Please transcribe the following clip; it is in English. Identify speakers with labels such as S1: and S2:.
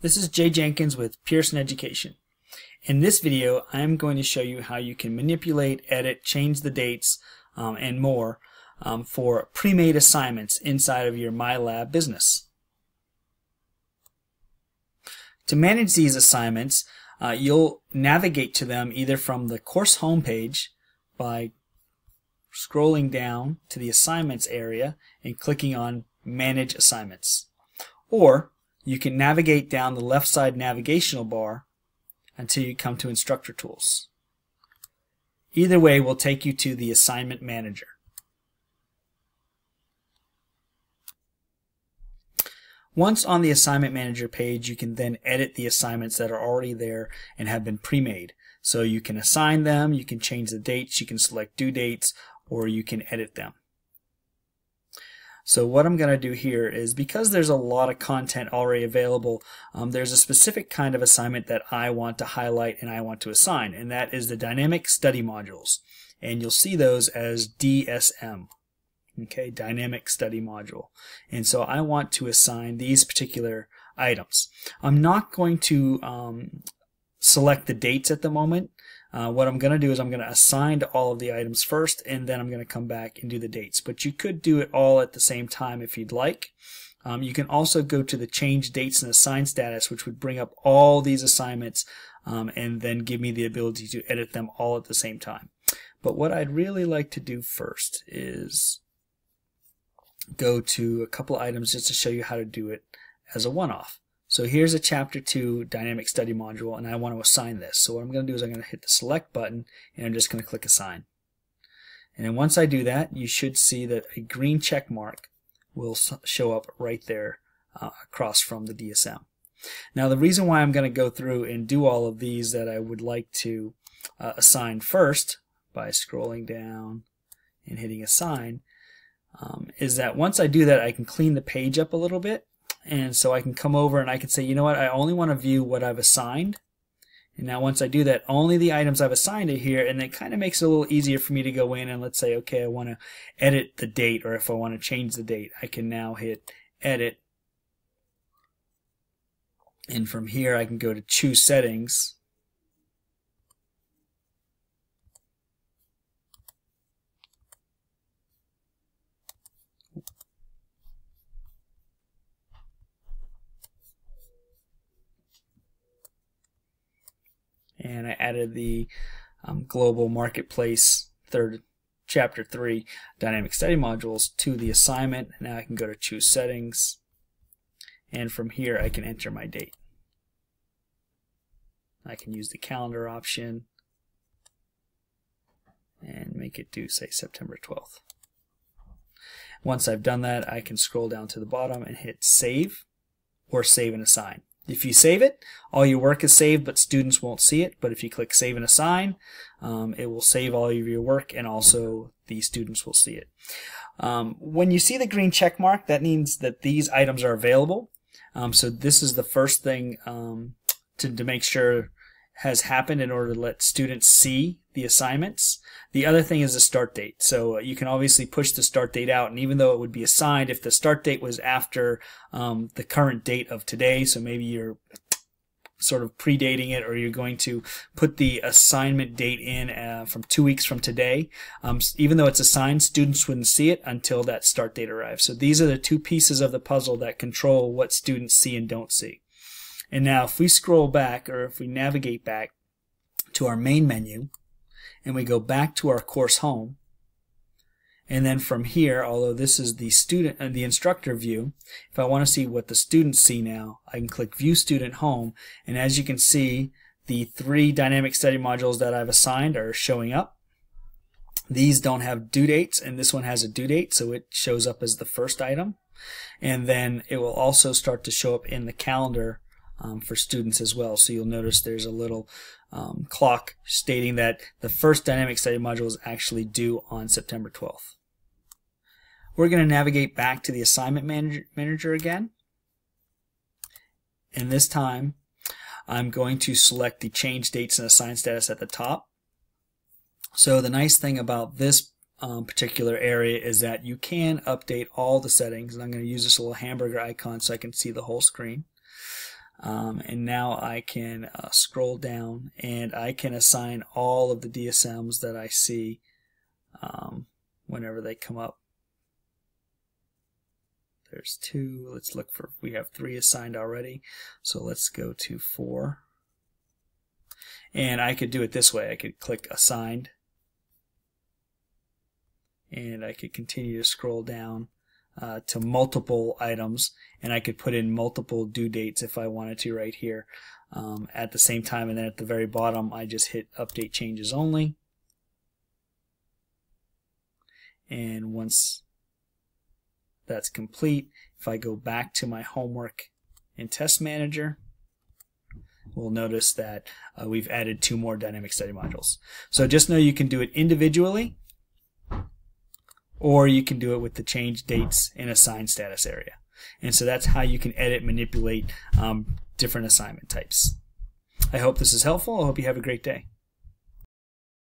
S1: This is Jay Jenkins with Pearson Education. In this video, I'm going to show you how you can manipulate, edit, change the dates, and more for pre-made assignments inside of your MyLab business. To manage these assignments, you'll navigate to them either from the course homepage by scrolling down to the assignments area and clicking on Manage Assignments, or you can navigate down the left side navigational bar until you come to Instructor Tools. Either way will take you to the Assignment Manager. Once on the Assignment Manager page, you can then edit the assignments that are already there and have been pre-made. So you can assign them, you can change the dates, you can select due dates, or you can edit them. So what I'm going to do here is, because there's a lot of content already available, there's a specific kind of assignment that I want to highlight and I want to assign, and that is the Dynamic Study Modules. And you'll see those as DSM. Okay, Dynamic Study Module. And so I want to assign these particular items. I'm not going to select the dates at the moment. What I'm going to do is I'm going to assign to all of the items first, and then I'm going to come back and do the dates. But you could do it all at the same time if you'd like. You can also go to the Change Dates and Assign Status, which would bring up all these assignments and then give me the ability to edit them all at the same time. But what I'd really like to do first is go to a couple items just to show you how to do it as a one-off. So here's a Chapter 2 Dynamic Study Module, and I want to assign this. So what I'm going to do is I'm going to hit the Select button, and I'm just going to click Assign. And then once I do that, you should see that a green check mark will show up right there across from the DSM. Now the reason why I'm going to go through and do all of these that I would like to assign first by scrolling down and hitting Assign is that once I do that, I can clean the page up a little bit. And so I can come over and I can say, you know what, I only want to view what I've assigned. And now once I do that, only the items I've assigned are here, and it kind of makes it a little easier for me to go in and let's say, okay, I want to edit the date, or if I want to change the date, I can now hit Edit. And from here I can go to Choose Settings. And I added the Global Marketplace Chapter 3 Dynamic Study Modules to the assignment. Now I can go to Choose Settings, and from here I can enter my date. I can use the calendar option and make it due, say, September 12th. Once I've done that, I can scroll down to the bottom and hit Save or Save and Assign. If you save it, all your work is saved, but students won't see it. But if you click Save and Assign, it will save all of your work, and also the students will see it. When you see the green check mark, that means that these items are available. So this is the first thing to make sure has happened in order to let students see the assignments. The other thing is the start date. So you can obviously push the start date out, and even though it would be assigned, if the start date was after the current date of today, so maybe you're sort of predating it, or you're going to put the assignment date in from 2 weeks from today, even though it's assigned, students wouldn't see it until that start date arrives. So these are the two pieces of the puzzle that control what students see and don't see. And now if we scroll back, or if we navigate back to our main menu, and we go back to our course home, and then from here, although this is the student and the instructor view, if I want to see what the students see now, I can click View Student Home, and as you can see, the 3 dynamic study modules that I've assigned are showing up. These don't have due dates, and this one has a due date, so it shows up as the first item. And then it will also start to show up in the calendar for students as well. So you'll notice there's a little clock stating that the first dynamic study module is actually due on September 12th. We're going to navigate back to the Assignment Manager again, and this time I'm going to select the Change Dates and Assign Status at the top. So the nice thing about this particular area is that you can update all the settings, and I'm going to use this little hamburger icon so I can see the whole screen. And now I can scroll down and I can assign all of the DSMs that I see whenever they come up. There's 2. Let's look for, we have 3 assigned already. So let's go to 4. And I could do it this way. I could click assigned. And I could continue to scroll down to multiple items. And I could put in multiple due dates if I wanted to right here at the same time. And then at the very bottom, I just hit update changes only. And once that's complete, if I go back to my homework in Test Manager, we'll notice that we've added 2 more dynamic study modules. So just know you can do it individually, or you can do it with the change dates in assigned status area. And so that's how you can edit, manipulate different assignment types. I hope this is helpful. I hope you have a great day.